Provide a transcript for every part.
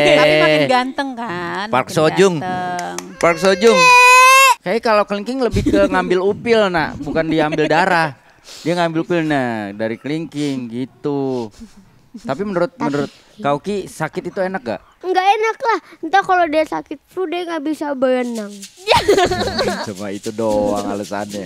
Tapi makin ganteng kan? Park makin Seo-joong. ganteng. Park Seo-joong. Kayak kalau kelingking lebih ke ngambil upil nak, bukan diambil darah. Dia ngambil upil nah dari kelingking gitu. Tapi menurut Kak Uki sakit itu enak gak? Enggak enak lah. Entah kalau dia sakit flu dia nggak bisa berenang. Cuma itu doang alasannya.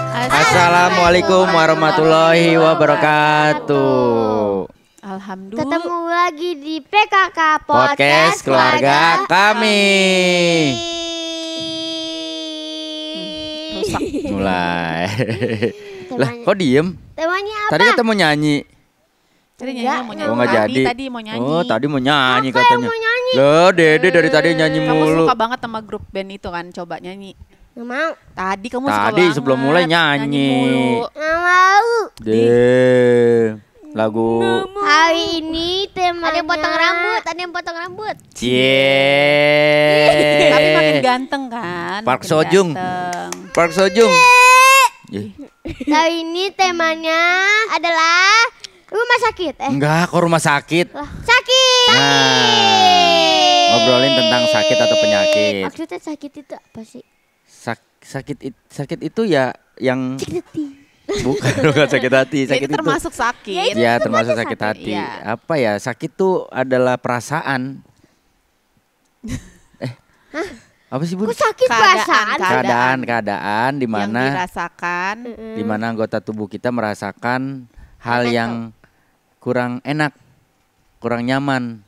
Assalamualaikum warahmatullahi wabarakatuh. Alhamdulillah. Ketemu lagi di PKK Podcast keluarga kami. Rusak. Mulai. Lah, kok diem? Temanya apa? Tadi kata mau nyanyi. Tadi Enggak, nyanyi mau nyanyi. Oh, nggak jadi. Tadi mau nyanyi. Oh, tadi mau nyanyi Apa katanya. yang mau nyanyi? Loh, Dede dari tadi nyanyi Kamu mulu. suka banget sama grup band itu kan? Coba nyanyi. Nggak mau. Tadi kamu suka Tadi banget. sebelum mulai nyanyi. mulu. Nggak mau. Lagu Hari ini temanya Ada yang potong rambut, ada yang potong rambut. Cie. Tapi makin ganteng kan? Park makin Seo-joong. ganteng. Park Seo-joong. Ih, Hari ini temanya adalah rumah sakit. enggak, kok rumah sakit. Sakit. Nah, ngobrolin tentang sakit atau penyakit. Maksudnya sakit itu apa sih? Sakit itu ya yang Sakit hati. bukan sakit hati. Ya, Sakit itu termasuk sakit. ya termasuk sakit hati. Iya. Apa ya? Sakit tuh adalah perasaan. Apa sih, Bun? Kok sakit perasaan? Keadaan di yang mana dirasakan. di mana anggota tubuh kita merasakan hal yang kurang enak, kurang nyaman.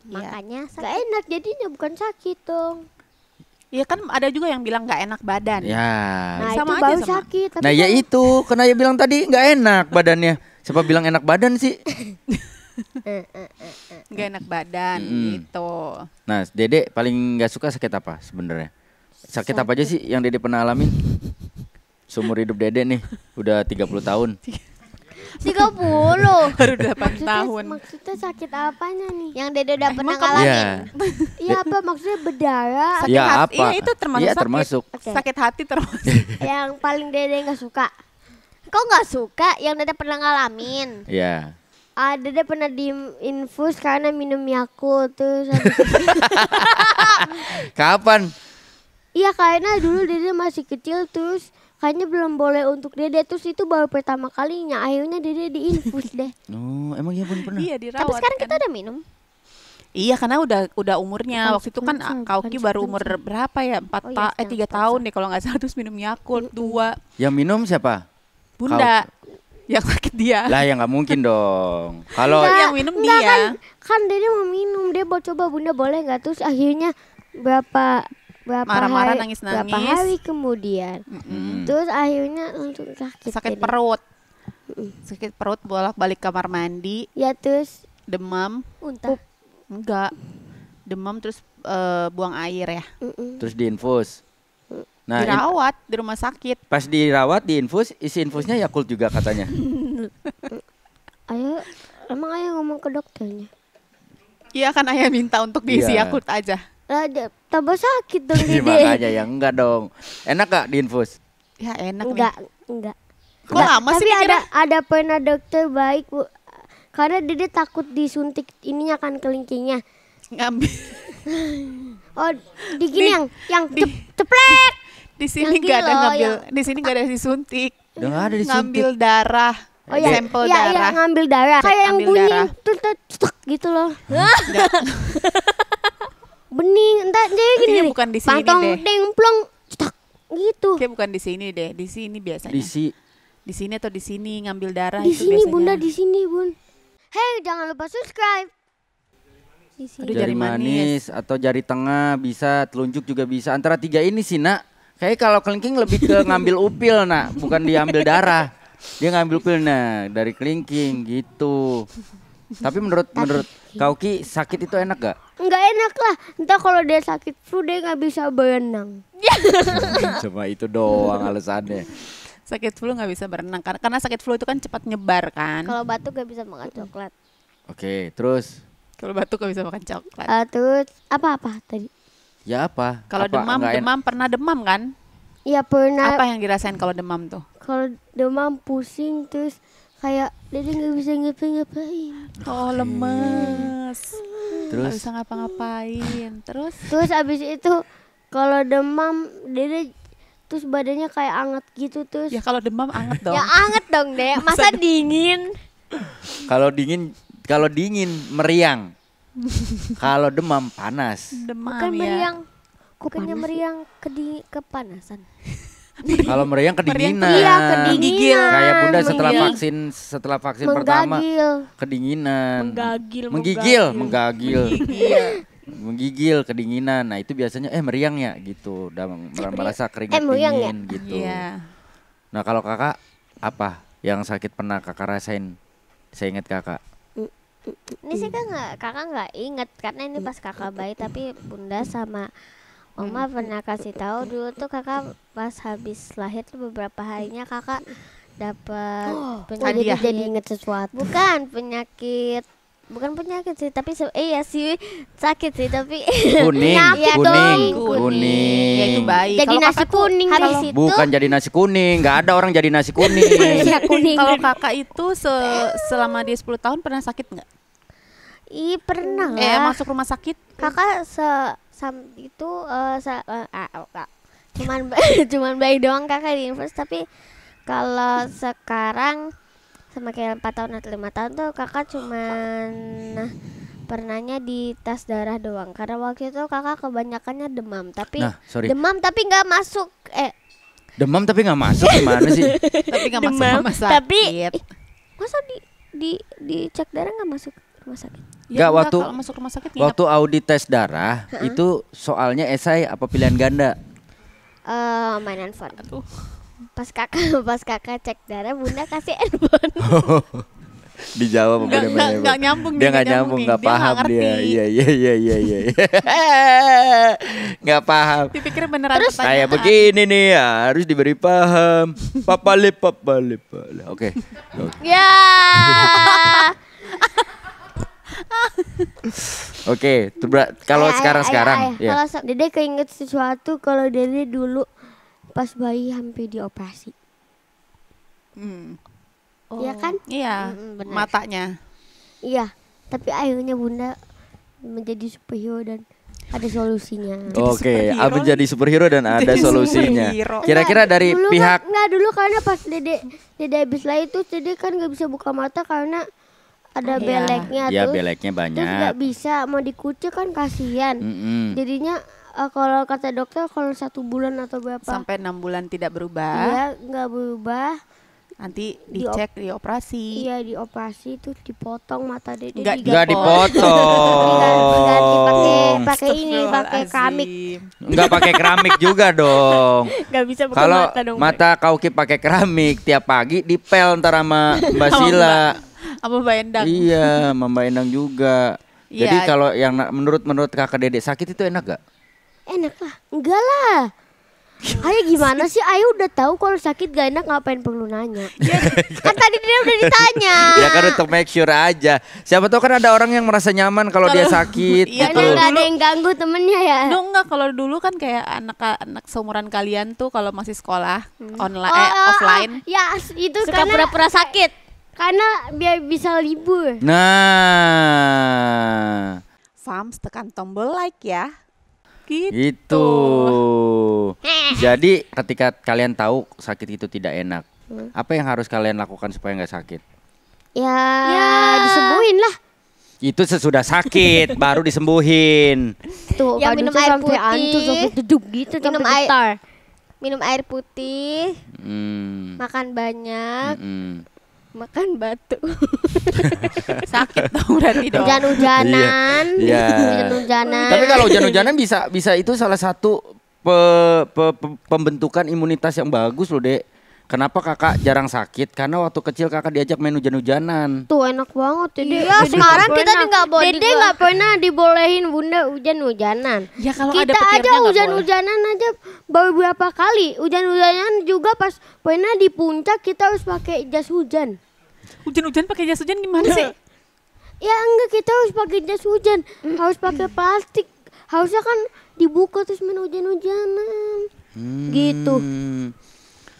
Iya. Makanya Gak enak jadinya bukan sakit dong. Iya kan ada juga yang bilang nggak enak badan. Ya. Nah Sama itu aja baru sama. sakit. Tapi Nah, ya kalau- itu, karena ya bilang tadi nggak enak badannya. Siapa bilang enak badan sih? Nggak enak badan gitu. Nah, Dede paling nggak suka sakit apa sebenarnya? Sakit apa aja sih yang Dede pernah alamin? Seumur hidup Dede nih, udah 30 tahun. 30. Baru 8 tahun. Maksudnya sakit apanya nih? yang Dede udah pernah kamu- ngalamin. Iya. Iya apa maksudnya berdarah? Sakit Ya, hati, apa? iya itu termasuk Iya, sakit. termasuk. Oke. Sakit hati termasuk. Yang paling Dede nggak suka. Kok nggak suka yang Dede pernah ngalamin? Ya. Dede pernah di infus karena minum Yakult terus. Kapan? Iya karena dulu Dede masih kecil terus kayaknya belum boleh untuk Dede terus itu baru pertama kalinya akhirnya Dede di infus deh. Oh, emang iya Bun pernah? Iya dirawat. Tapi sekarang kan. kita udah minum. Iya karena udah umurnya. Bukan Waktu itu kan sponsor, Kauki bukan baru umur sponsor. berapa ya? 3 tahun deh kalau nggak salah terus minum Yakult 2. Yang minum siapa? Bunda yang sakit dia. Lah, ya nggak mungkin dong. Kalau Yang minum Enggak dia. kan Dede mau minum dia mau coba Bunda boleh nggak terus akhirnya berapa Marah-marah, hari, nangis-nangis. berapa hari kemudian terus akhirnya langsung sakit Sakit Dede. perut. Sakit perut bolak-balik kamar mandi, Ya terus demam. Muntah. Enggak. Demam terus buang air ya. terus diinfus. Nah, Dirawat di rumah sakit. pas dirawat diinfus, isi infusnya Yakult juga katanya. ayo emang ayo ngomong ke dokternya. Iya kan ayah minta untuk diisi Iya. Yakult aja. Lah tambah sakit dong Iya, Dede. makanya ya enggak dong. Enak gak diinfus? Ya enak Enggak, nih. enggak. Kok lama sih Tapi dikira? ada pernah dokter baik Bu. Karena Dede takut disuntik ininya kan kelingkingnya. Ngambil Oh, di gini yang di- ceplek. di sini Yang nggak ada gini loh, ngambil, di sini nggak ada disuntik. Udah nggak ada disuntik. Ngambil darah, Oh ya, sampel iya, darah. iya, ngambil darah. Kayak yang Ambil bunyi darah. cetek gitu loh. Nggak, Bening, entar jadi gini. Kayaknya nih. bukan di sini Pantong deh. dengplong cetek gitu. kayak bukan di sini deh, di sini biasanya. Di sini atau di sini ngambil darah Di itu sini biasanya. Bunda, di sini Bun. Hey, jangan lupa subscribe. Di sini. Aduh, Jari manis atau jari tengah bisa, telunjuk juga bisa. Antara 3 ini sih, Nak. Kayak kalau kelingking lebih ke ngambil upil, Nak, bukan diambil darah. Dia ngambil upil nah dari kelingking gitu. Tapi menurut Kak Uki sakit itu enak gak? Enggak enak lah. Entah kalau dia sakit flu dia nggak bisa berenang. Cuma itu doang alasannya. Sakit flu nggak bisa berenang karena sakit flu itu kan cepat nyebar kan. Kalau batuk gak bisa makan coklat. Oke, terus Kalau batuk gak bisa makan coklat. Terus apa tadi? Ya apa? Kalau Apa demam, enggak pernah demam kan? Iya pernah. Apa yang dirasain kalau demam tuh? Kalau demam pusing terus kayak Dede nggak bisa ngapa-ngapain. Oh lemes. Terus? Gak bisa ngapa-ngapain. Terus abis itu kalau demam Dede terus badannya kayak anget gitu terus. Ya kalau demam anget dong. Ya anget dong deh, masa dingin? Kalau dingin meriang. Kalau demam panas. Demam Bukan ya. meriang, bukannya panas meriang kepanasan. Kalau meriang kedinginan. Iya kedinginan. Menggigil. Kayak Bunda setelah Menggigil. vaksin pertama Menggagil. kedinginan. Menggigil. Menggigil kedinginan. Nah, itu biasanya meriang ya gitu. Udah merasa keringat meriang ya? dingin gitu. Iya. Nah, kalau Kakak apa yang sakit pernah Kakak rasain? Saya ingat Kakak. Ini sih kan kakak nggak inget karena ini pas kakak bayi, tapi bunda sama oma pernah kasih tahu dulu tuh kakak pas habis lahir tuh beberapa harinya kakak dapat hadiah. Jadi inget sesuatu. bukan penyakit sih tapi iya sih sakit sih tapi Kuning, Iya kuning, dong, kuning. Ya itu baik. Jadi Kalau nasi kakak tuh- kuning habis deh. itu Bukan jadi nasi kuning, nggak ada orang jadi nasi kuning. Nasi kuning. Kalau kakak itu selama dia 10 tahun pernah sakit nggak? pernah lah Masuk rumah sakit? kakak cuman bayi doang kakak di infus, tapi kalau sekarang sama kayak 4 tahun atau 5 tahun tuh kakak cuman pernahnya di tes darah doang karena waktu itu kakak kebanyakannya demam tapi Nah, sorry. nggak masuk Demam tapi nggak masuk gimana sih? Tapi nggak masuk Demam, rumah sakit. tapi masa di cek darah nggak masuk rumah sakit. Nggak, waktu- kalau masuk rumah sakit Waktu audit tes darah itu soalnya esai apa pilihan ganda? Main handphone. Aduh. Pas kakak cek darah bunda kasih handphone. Dijawab Nggak nyambung. Dia nggak nyambung, nggak paham dia. Iya. Nggak paham. Dipikir beneran Kayak pertanyaan. begini nih ya, harus diberi paham. Papalip. Oke. Ya. Oke, kalau sekarang ya. Kalau Dede keinget sesuatu kalau Dede dulu pas bayi hampir dioperasi. Iya kan? Iya, benar. matanya. Iya, tapi akhirnya Bunda menjadi superhero dan ada solusinya. Oke, superhero. menjadi superhero dan ada Jadi solusinya. superhero. Kira-kira dari Dulu pihak dulu karena pas Dede habis lahir itu Dede kan nggak bisa buka mata karena ada Iya. beleknya ya terus. beleknya Terus banyak. nggak bisa mau dikucek kan kasihan. Mm-mm. Jadinya kalau kata dokter kalau 1 bulan atau berapa Sampai 6 bulan tidak berubah. dia nggak berubah. Nanti dicek, dioperasi. Iya dioperasi terus dipotong mata Dede. Nggak Nggak diganti dipotong. pakai ini pakai keramik. Astagfirullahaladzim. Nggak pakai keramik juga dong. Nggak bisa buka Kalau mata dong. mata Kauki pakai keramik tiap pagi dipel ntar sama Mbak Sama Sila. Apa Mbak Endang? Iya, Mbak Endang juga. Iya. Jadi kalau yang menurut kakak Dedek sakit itu enak gak? Enak lah. Enggak lah. Ayo gimana sih? Ayo udah tahu kalau sakit gak enak ngapain perlu nanya? Kan tadi dia udah ditanya. Ya kan untuk make sure aja. Siapa tahu kan ada orang yang merasa nyaman kalau dia sakit Iya, gitu. Karena nggak ada Dulu- yang ganggu temennya ya. Enggak, kalau dulu kan kayak anak-anak seumuran kalian tuh kalau masih sekolah online offline. Ya itu Suka karena pura-pura sakit. karena biar bisa libur. Nah, Fams tekan tombol like ya. Gitu. itu. Jadi ketika kalian tahu sakit itu tidak enak, apa yang harus kalian lakukan supaya nggak sakit? Ya, disembuhin lah. Itu sesudah sakit baru disembuhin. Tuh, Ya, Kak minum Duca air sampai putih. hancur, sampai deduk gitu, Minum sampai air. getar. Minum air putih, Hmm. makan banyak, Mm-mm. makan batu. Sakit dong berarti dong. Hujan-hujanan. Iya. Hujan-hujanan. Tapi kalau hujan-hujanan bisa itu salah satu pembentukan imunitas yang bagus loh, Dek. Kenapa kakak jarang sakit? Karena waktu kecil kakak diajak main hujan-hujanan. Tuh enak banget Dede. Iya, Dede sekarang nggak kita pernah. nggak boleh Dede nggak pernah dibolehin Bunda hujan-hujanan. Ya kalau ada Kita petirnya aja nggak boleh. hujan-hujanan aja baru berapa kali. Hujan-hujanan juga pas pernah di puncak kita harus pakai jas hujan. Hujan-hujan pakai jas hujan gimana sih? Ya enggak, kita harus pakai jas hujan, harus pakai plastik. Harusnya kan dibuka terus main hujan-hujanan. Gitu.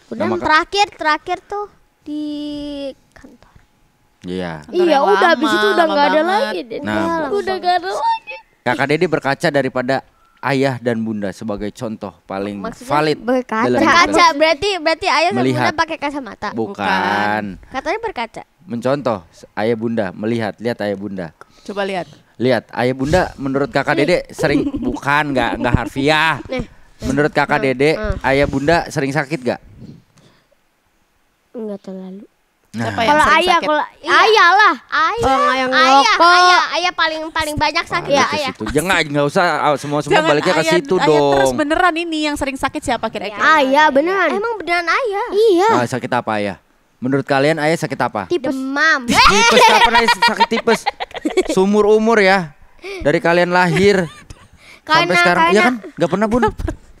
Udah Nah, terakhir tuh di kantor. Iya. Kantor Iya yang udah habis lama, itu udah lama nggak ada banget. lagi deh. Nah, Udah nggak ada lagi. Kakak Dede berkaca daripada ayah dan bunda sebagai contoh paling Maksudnya valid berkaca. dalam Berkaca berarti ayah sama Melihat. bunda pakai kacamata. Bukan. Katanya berkaca. Mencontoh ayah bunda, lihat ayah bunda. Coba lihat. Lihat, ayah bunda menurut kakak Dede sering bukan nggak harfiah. Menurut kakak Dede, ayah bunda sering sakit gak? Enggak terlalu. Nah, Siapa yang Kalau sering ayah, sakit? kalau ayah lah. Ayah, yang ngerokok. ayah paling banyak sakit balik ya ke ayah. situ. Jangan nggak usah semua Jangan baliknya ke ayah- situ ayah terus dong. beneran ini yang sering sakit siapa kira-kira? Ayah beneran. Emang beneran ayah? Iya. Ah, sakit apa ayah? Menurut kalian ayah sakit apa? Tipes. Demam. Tipes, kapan ayah sakit tipes? Sumur umur ya. Dari kalian lahir sampai sekarang. Iya kan? Gak pernah bun.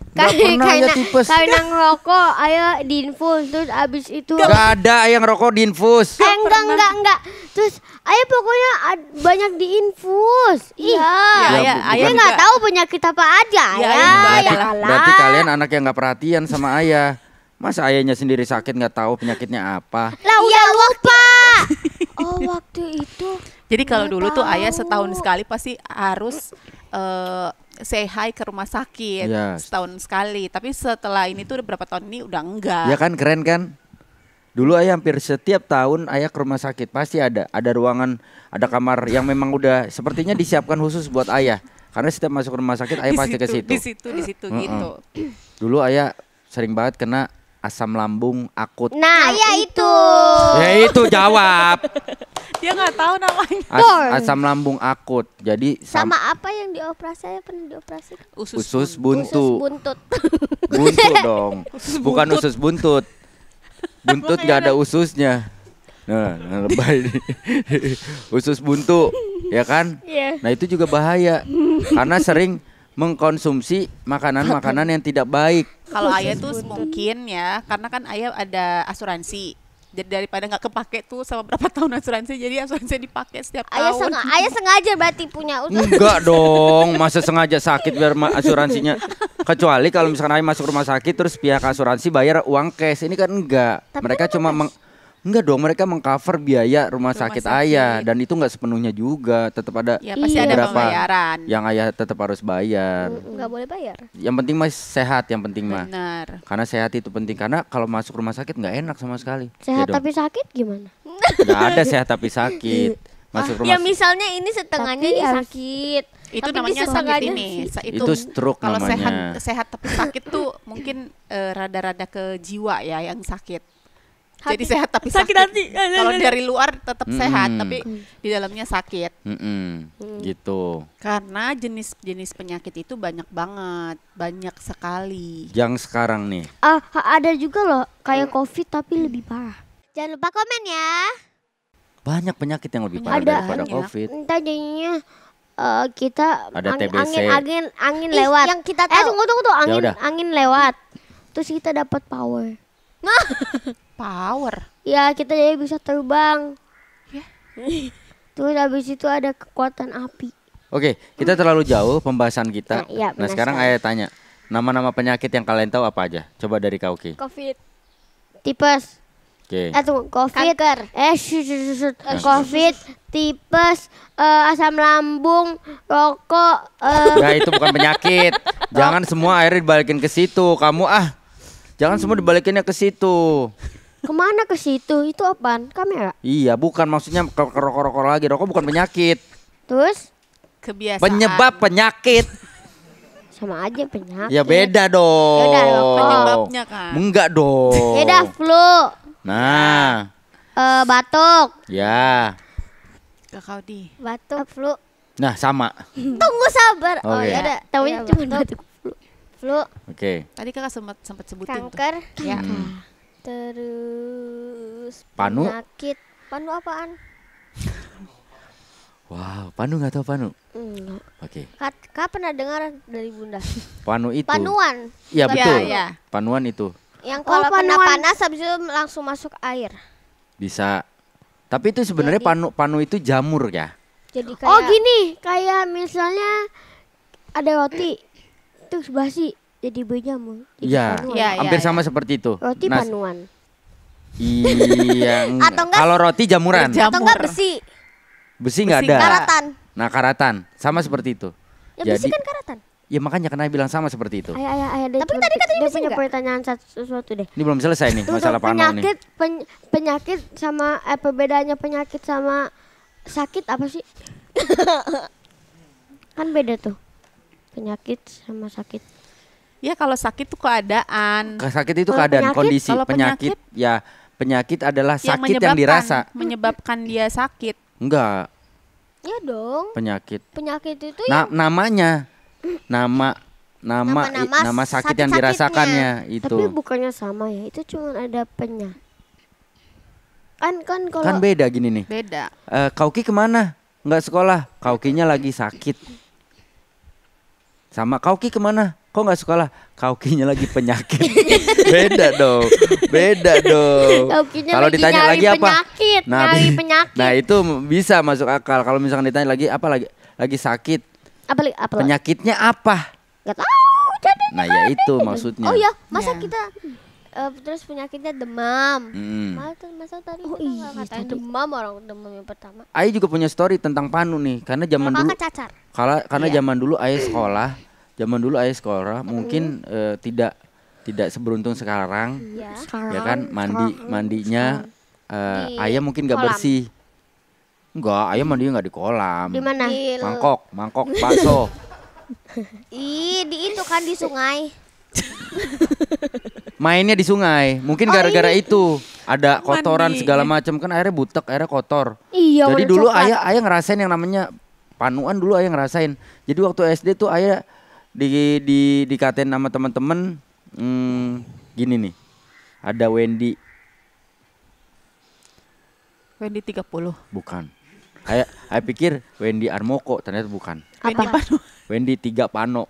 Gak pernah ayah tipes. Karena ngerokok, ayah diinfus terus abis itu. Gak ada ayah ngerokok diinfus. Enggak. Terus ayah pokoknya banyak diinfus. Iya. Ya, Ya, Dia nggak tahu penyakit apa aja. Ya, Ya, Berarti, ya berarti kalian anak yang gak perhatian sama ayah. Masa ayahnya sendiri sakit gak tahu penyakitnya apa? Lah udah lupa. Oh waktu itu. Jadi kalau dulu tuh ayah setahun sekali pasti harus say hi ke rumah sakit Iya. setahun sekali. Tapi setelah ini tuh udah berapa tahun ini udah enggak. Ya kan keren kan? Dulu ayah hampir setiap tahun ayah ke rumah sakit pasti ada ruangan, ada kamar yang memang udah sepertinya disiapkan khusus buat ayah. Karena setiap masuk rumah sakit ayah pasti ke situ. Di situ gitu. Dulu ayah sering banget kena asam lambung akut. Nah, itu. Ya itu jawab. Dia nggak tahu namanya. Asam lambung akut. Jadi Sama apa yang dioperasi? Saya pernah dioperasi. usus buntu. Usus buntut. Buntu dong. Bukan usus buntut. Buntut nggak ada ususnya. Nah, lebay. Usus buntu, ya kan? Iya. Nah itu juga bahaya karena sering mengkonsumsi makanan-makanan yang tidak baik. Kalau ayah tuh mungkin ya, karena kan ayah ada asuransi. Jadi daripada nggak kepake tuh sama berapa tahun asuransi, jadi asuransi dipakai setiap tahun. Ayah sengaja berarti punya usus. Enggak dong, masa sengaja sakit biar asuransinya. Kecuali kalau misalkan ayah masuk rumah sakit terus pihak asuransi bayar uang cash. Ini kan enggak. Mereka cuma enggak dong, mereka mengcover biaya rumah sakit ayah dan itu enggak sepenuhnya juga, tetap ada Ya pasti ada beberapa pembayaran. yang ayah tetap harus bayar. Nggak boleh bayar. Yang penting mah sehat, yang penting mah. Benar. Karena sehat itu penting karena kalau masuk rumah sakit nggak enak sama sekali. Sehat Ya dong. tapi sakit gimana? Nggak ada sehat tapi sakit. Masuk rumah Ya misalnya ini setengahnya Tapi ini harus- sakit. Itu Tapi namanya bisa sakit setengahnya ini. itu stroke Kalau namanya. sehat tapi sakit tuh mungkin rada-rada ke jiwa ya yang sakit. Jadi Hati. sehat tapi Sakit sakit. hati. Kalau dari luar tetap sehat Mm. tapi di dalamnya sakit. Gitu. Karena jenis-jenis penyakit itu banyak banget, banyak sekali. Yang sekarang nih. Ada juga loh kayak COVID tapi lebih parah. Jangan lupa komen ya. Banyak penyakit yang lebih parah Ada. daripada Banyak. COVID. Entah jadinya kita Ada TBC. angin lewat. Yang kita tahu. Tunggu udah. angin lewat. Terus kita dapat power. Power. Ya kita jadi bisa terbang. Ya. Terus habis itu ada kekuatan api. Oke, kita terlalu jauh pembahasan kita. Nah, iya, Nah, benar sekarang sekali. Ayah tanya, nama-nama penyakit yang kalian tahu apa aja? Coba dari Kak Uki. COVID. Tipes. Oke. Tunggu, COVID. Kanker. COVID, tipes, asam lambung, rokok. Ya itu bukan penyakit. Jangan semua akhirnya dibalikin ke situ. Kamu jangan semua dibalikinnya ke situ. Kemana ke situ? Itu apaan? Kamera. Iya, bukan maksudnya ke rokok-rokok lagi. Rokok bukan penyakit. Terus Kebiasaan. Penyebab penyakit. sama aja penyakit. Ya beda dong. Yaudah, rokok. Penyebabnya kan. Enggak dong. Beda flu, Nah, batuk. ya. Kakak di. Batuk, flu. Nah, sama. Tunggu sabar. Oh Oke. ya udah. Tahunya Iya, cuma batuk, batuk flu. flu, Oke. Tadi kakak sempat sebutin tuh. kanker, Ya. terus Panu? penyakit. Panu apaan? Wow, Panu nggak tahu Panu. Enggak. Oke. Kak pernah dengar dari Bunda? Panu itu. Panuan. Iya betul. Ya. Panuan itu Yang Oh, kalau kena panuan. panas habis itu langsung masuk air. bisa. Tapi itu sebenarnya Jadi- panu itu jamur ya. Jadi kayak Oh gini, kayak misalnya ada roti terus basi jadi berjamur. Jadi Iya, panuan. Iya, hampir iya. sama seperti itu. Roti Nah, panuan. Iya. Atau enggak- Kalau roti jamuran, Berjam- atau enggak jamur. besi, besi nggak Besi ada. nggak. karatan. Nah karatan, sama seperti itu. Ya besi Jadi, kan karatan. ya makanya karena bilang sama seperti itu. Ayah, Tapi tadi katanya dia besi punya nggak? pertanyaan sesuatu deh. Ini belum selesai nih Tuh, masalah pano nih. penyakit sama perbedaannya penyakit sama sakit apa sih? Kan beda tuh. Penyakit sama sakit. Ya kalau sakit tuh keadaan Sakit itu Kalau keadaan penyakit- kondisi. kalau Penyakit, ya penyakit adalah yang sakit yang dirasa. menyebabkan dia sakit. Enggak, Ya dong. penyakit. Penyakit itu ya Namanya nama Nama-nama sakit yang dirasakannya itu. Tapi bukannya sama ya. Itu cuma ada penya. Kan Kan kalau beda gini nih. Beda. Kauki kemana? Nggak sekolah. Kaukinya lagi sakit. Sama Kauki kemana? Kok nggak sekolah? Kaukinya lagi penyakit. Beda dong. Beda dong. Kaukinya Kalau lagi ditanya nyari lagi apa? penyakit, nyari bi- penyakit. Nah itu bisa masuk akal. Kalau misalkan ditanya lagi apa lagi sakit, apa? penyakitnya apa? Gak tahu. Jadi Nah ya itu maksudnya. Oh ya, masa Ya. kita terus penyakitnya demam. Hmm. Masa tadi Oh kita nggak iya, katain tadi. demam, orang demam yang pertama. Ayah juga punya story tentang panu nih. Karena zaman Kalau dulu, kakak cacar. karena Iya. zaman dulu ayah sekolah mungkin tidak seberuntung sekarang. Iya. Ya kan mandinya Di ayah mungkin nggak kolam. bersih. Enggak, ayah mandinya nggak di kolam. di mana? Di, Mangkok bakso. di itu kan di sungai. Mainnya di sungai. Mungkin Oh, gara-gara itu ada kotoran Mandi. segala macam kan airnya butek, airnya kotor. Iya. Jadi warna dulu coklat. ayah ngerasain yang namanya panuan dulu ayah ngerasain. Jadi waktu SD tuh ayah dikatain sama teman-teman gini nih. Ada Wendy, Wendy 30. bukan. Ayah pikir Wendy Armoko, ternyata bukan. Wendy Apa? Panu. Wendy 3 pano.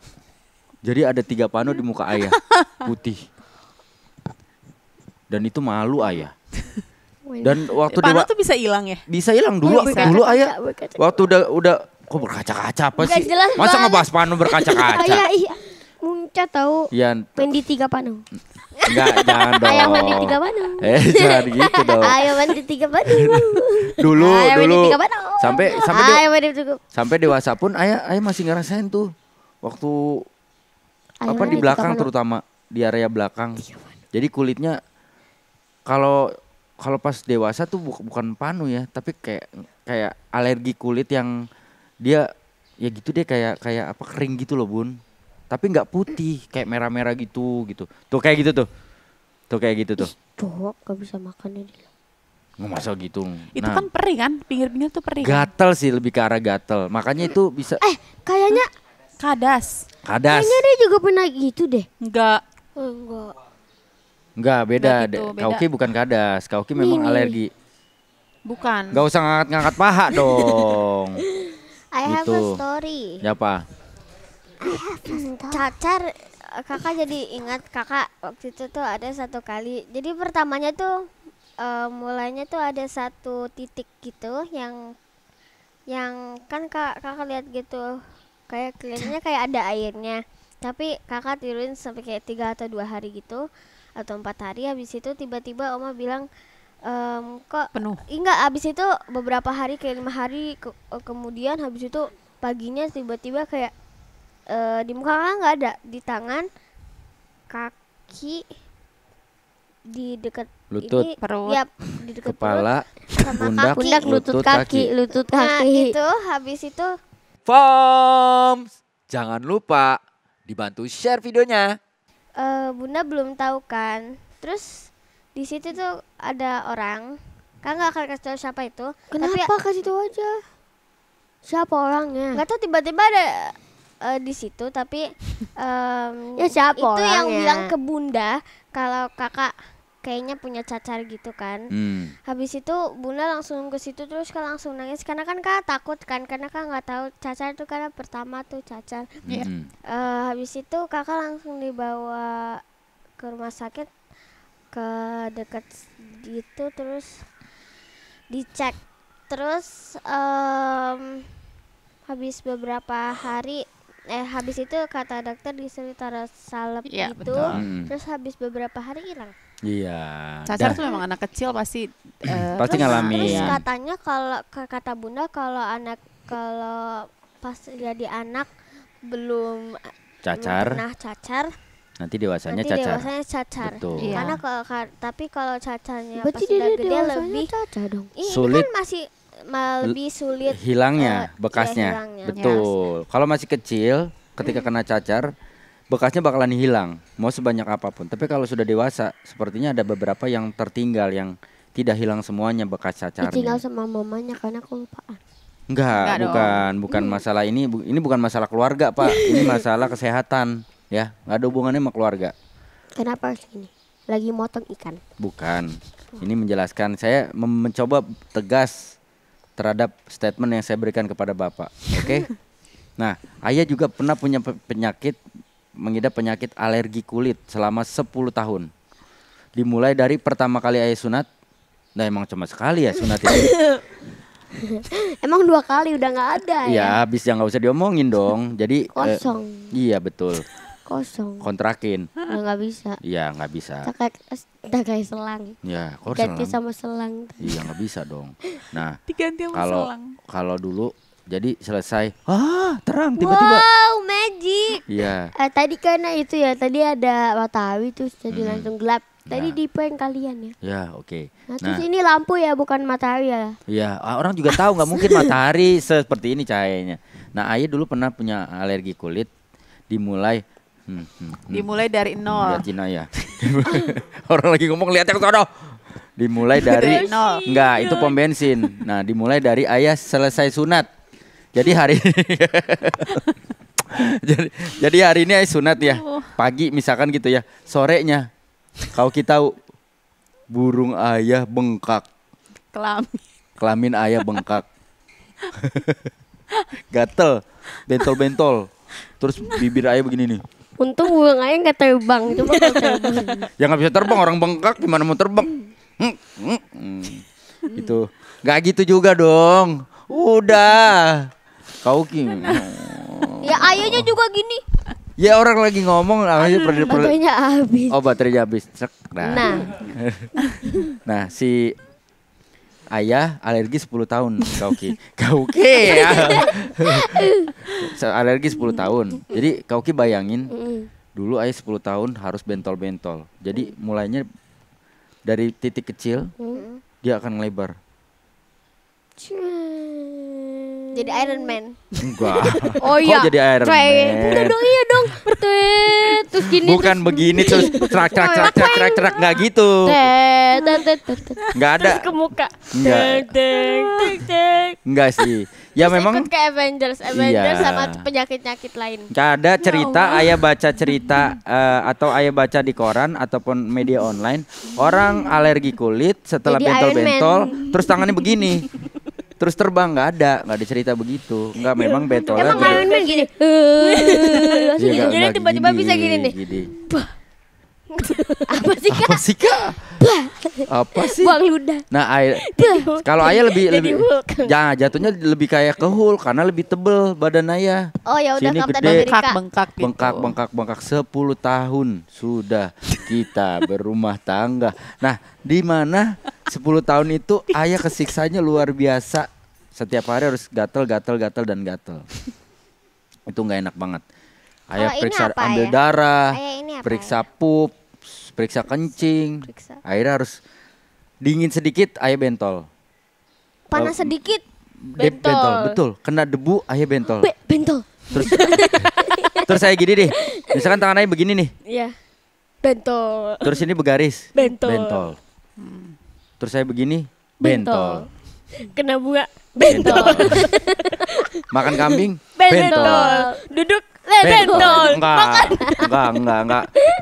Jadi ada 3 pano di muka ayah putih. Dan itu malu ayah. Dan waktu Panu dewa tuh bisa hilang ya? bisa hilang dulu. bisa. Dulu ayah Berkaca-kaca. waktu udah kok berkaca-kaca apa Nggak sih? jelas Masa banget. ngebahas pano berkaca-kaca? Iya. Munca tahu. Iya, Wendy 3 panu. enggak jangan dong. Ayah Wendy 3 panu. Jangan gitu dong. Ayah Wendy 3 panu. Dulu Ayah Wendy 3 panu. sampai Ayah Wendy 3 sampai dewasa pun ayah masih ngerasain tuh waktu Ayah apa di Wendy belakang 3 panu. terutama di area belakang. Jadi kulitnya kalau pas dewasa tuh bukan panu ya, tapi kayak alergi kulit yang dia ya gitu deh kayak apa kering gitu loh, Bun. Tapi nggak putih, kayak merah-merah gitu. Tuh kayak gitu tuh. Tuh kayak gitu tuh. Tuh, gak bisa makan ya dia. Nggak masa gitu. Itu Nah, kan perih kan? Pinggir-pinggir tuh perih kan? gatel sih, lebih ke arah gatel. Makanya itu bisa Kayaknya Kadas. kadas. dia juga pernah gitu deh. Enggak. Enggak. Enggak, beda. Nggak gitu, beda. Kauki bukan kadas. Kauki memang Nih. alergi. Bukan. Gak usah ngangkat-ngangkat paha dong. I have a Gitu. story. Ya apa? Cacar, kakak jadi ingat kakak waktu itu tuh ada satu kali. Jadi pertamanya tuh mulainya tuh ada satu titik gitu yang kan kakak lihat gitu kayak kelihatannya kayak ada airnya. Tapi kakak tidurin sampai kayak 3 atau 2 hari gitu atau 4 hari. Habis itu tiba-tiba oma bilang kok Penuh. enggak, habis itu beberapa hari kayak 5 hari kemudian habis itu paginya tiba-tiba kayak di muka kakak nggak ada, di tangan, kaki, di dekat Lutut. ini, Perut. ya, di dekat perut, Kepala, sama pundak, kaki. Pundak, lutut kaki, lutut Nah kaki. itu habis itu Foms. Jangan lupa dibantu share videonya. Bunda belum tahu kan. Terus di situ tuh ada orang, kan nggak akan kasih tahu siapa itu. Kenapa kasih tahu aja? Siapa orangnya? Nggak tahu tiba-tiba ada di situ, tapi Ya, siapa itu yang orangnya? bilang ke Bunda kalau kakak kayaknya punya cacar gitu kan. Habis itu Bunda langsung ke situ, terus kan langsung nangis karena kan kakak takut kan, karena kakak nggak tahu cacar itu karena pertama tuh cacar. Iya. Habis itu kakak langsung dibawa ke rumah sakit ke dekat gitu, terus dicek, terus habis beberapa hari habis itu kata dokter disuruh taruh salep Iya, gitu, betul. terus habis beberapa hari hilang. Iya. Cacar dah. tuh memang anak kecil pasti Pasti ngalamin. Terus Iya. katanya kalau kata bunda kalau pas jadi anak belum Cacar, pernah cacar, nanti dewasanya nanti cacar. dewasanya cacar. Betul. Iya. Karena tapi kalau cacarnya Berarti pas udah dia gede dewasanya lebih caca dong. ini Sulit. kan masih lebih sulit Hilangnya, iya, bekasnya. hilangnya. Betul. Kalau masih kecil, ketika kena cacar, bekasnya bakalan hilang, mau sebanyak apapun. Tapi kalau sudah dewasa, sepertinya ada beberapa yang tertinggal, yang tidak hilang semuanya bekas Ditinggal cacarnya. sama mamanya karena kelupaan. Enggak, Enggak bukan masalah ini. Ini bukan masalah keluarga, Pak. Ini masalah kesehatan, ya. Nggak ada hubungannya sama keluarga. Kenapa harus gini? Lagi motong ikan. Bukan. Ini menjelaskan. Saya mencoba tegas terhadap statement yang saya berikan kepada Bapak. Oke? Nah, ayah juga pernah punya mengidap penyakit alergi kulit selama 10 tahun. Dimulai dari pertama kali ayah sunat. Nah, emang cuma sekali ya sunat itu. Emang 2 kali udah nggak ada ya? Ya, habis ya nggak usah diomongin dong. Jadi Kosong. iya betul. Kosong. Kontrakin. Udah nggak bisa. Iya, nggak bisa. Udah kayak selang. Ya, kok Ganti selang? sama selang. Iya, nggak bisa dong. Nah, diganti sama kalau selang. kalau dulu jadi selesai, terang tiba-tiba. Wow, magic. Iya. Tadi karena itu ya, tadi ada matahari terus jadi langsung gelap. Tadi Nah. di prank kalian ya. Ya, oke. Nah, Nah, terus ini lampu ya, bukan matahari ya. ya orang juga tahu nggak mungkin matahari seperti ini cahayanya. Nah, ayah dulu pernah punya alergi kulit, dimulai Dimulai dari nol. lihat Cina ya. Orang lagi ngomong lihat yang sono. Dimulai dari Nol. enggak, itu pom bensin. Nah, dimulai dari ayah selesai sunat. Jadi hari jadi hari ini ayah sunat ya. Pagi misalkan gitu ya. Sorenya kalau kita tahu burung ayah bengkak, kelamin ayah bengkak. Gatel, bentol-bentol. Terus bibir ayah begini nih. Untung burung ayah nggak terbang. Coba kalau terbang. Ya nggak bisa terbang, orang bengkak gimana mau terbang? Itu nggak gitu juga dong. Udah, kau Ya ayahnya juga gini. ya orang lagi ngomong aja Baterainya habis. oh baterainya habis. Cek. Nah, Nah si ayah alergi 10 tahun Kauki ya. Alergi 10 tahun. Jadi Kauki bayangin dulu ayah 10 tahun harus bentol-bentol. Jadi mulainya dari titik kecil dia akan ngelebar. Jadi Iron Man. Enggak. oh iya. Kok jadi Iron Udah Man? dong, iya dong. Terus gini. Bukan begini terus cerak nggak gitu. Nggak ada. Ke muka. Nggak. Nggak sih. Ya memang Ikut ke Avengers Iya. sama penyakit-penyakit lain. nggak ada cerita ayah baca cerita atau ayah baca di koran ataupun media online orang alergi kulit setelah Jadi Iron bentol-bentol terus tangannya begini. Terus terbang nggak ada cerita begitu. Nggak memang bentolnya. Emang jadi- Iron Man gini. Iya, nggak- Jadi nggak tiba-tiba bisa gini nih. Apa sih Kak? Apa sih kak? Apa sih? Buang ludah. Nah, kalau ayah lebih Jadi Hulk. jangan jatuhnya lebih kayak ke Hulk karena lebih tebel badan ayah. Oh ya udah Sini Kapten gede. Amerika. Bengkak gitu. Bengkak 10 tahun sudah kita berumah tangga. Nah, di mana 10 tahun itu ayah kesiksanya luar biasa. Setiap hari harus gatel dan gatel. Itu nggak enak banget. Ayah Kalau ini periksa apa, ambil Ayah? darah, Ayah, ini apa, periksa pup, periksa kencing. Periksa. Akhirnya harus dingin sedikit, ayah bentol. Panas sedikit. Bentol. Betul. Kena debu, ayah bentol. Bentol. Terus saya gini deh, misalkan tangan ayah begini nih, Iya. Bentol. terus ini bergaris, Bentol. Terus saya begini, Bentol. bentol. Kena bunga. Bentol. Makan kambing, Bentol. Duduk. Bentol. Enggak.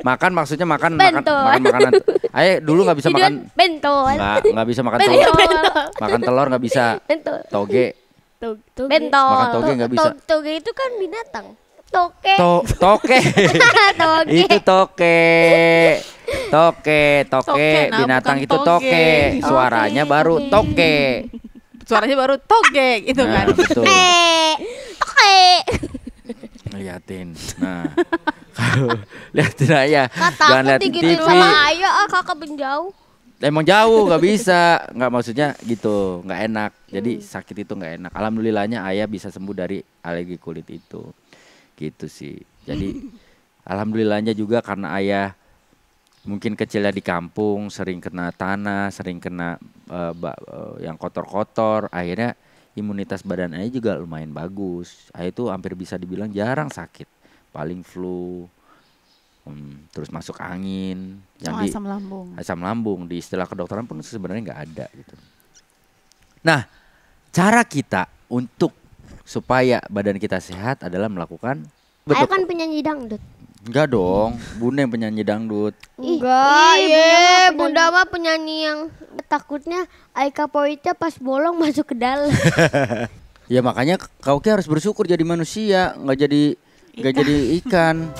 Makan maksudnya makan Bentol. makanan. Ayah dulu nggak bisa makan, Bentol. nggak bisa makan telur. Makan telur nggak bisa. Bentol. Toge, Bentol. makan toge nggak bisa. Toge itu kan binatang. Toke. Toke. Toge. Itu toke. Toke, nah, Binatang bukan itu toke. toge. Suaranya baru toke. Suaranya baru toge gitu Nah, kan. betul. Kakek. Liatin. Nah, kalau liatin ayah, jangan Takut liatin digituin TV. sama ayah, kakak menjauh. Emang jauh nggak bisa, nggak maksudnya gitu, nggak enak. Jadi sakit itu nggak enak. Alhamdulillahnya ayah bisa sembuh dari alergi kulit itu, gitu sih. Jadi alhamdulillahnya juga karena ayah mungkin kecilnya di kampung, sering kena tanah, sering kena yang kotor-kotor, akhirnya imunitas badan ayah juga lumayan bagus. Ayah itu hampir bisa dibilang jarang sakit, paling flu, terus masuk angin, yang di asam lambung. asam lambung di istilah kedokteran pun sebenarnya nggak ada gitu. Nah, cara kita untuk supaya badan kita sehat adalah melakukan Ayo kan penyanyi dangdut. Enggak dong, Bunda yang penyanyi dangdut. Enggak, Ih, ye, Bunda Bunda mah penyanyi yang Takutnya Aika Poita pas bolong masuk ke dalam. Ya makanya kau harus bersyukur jadi manusia, nggak jadi ikan.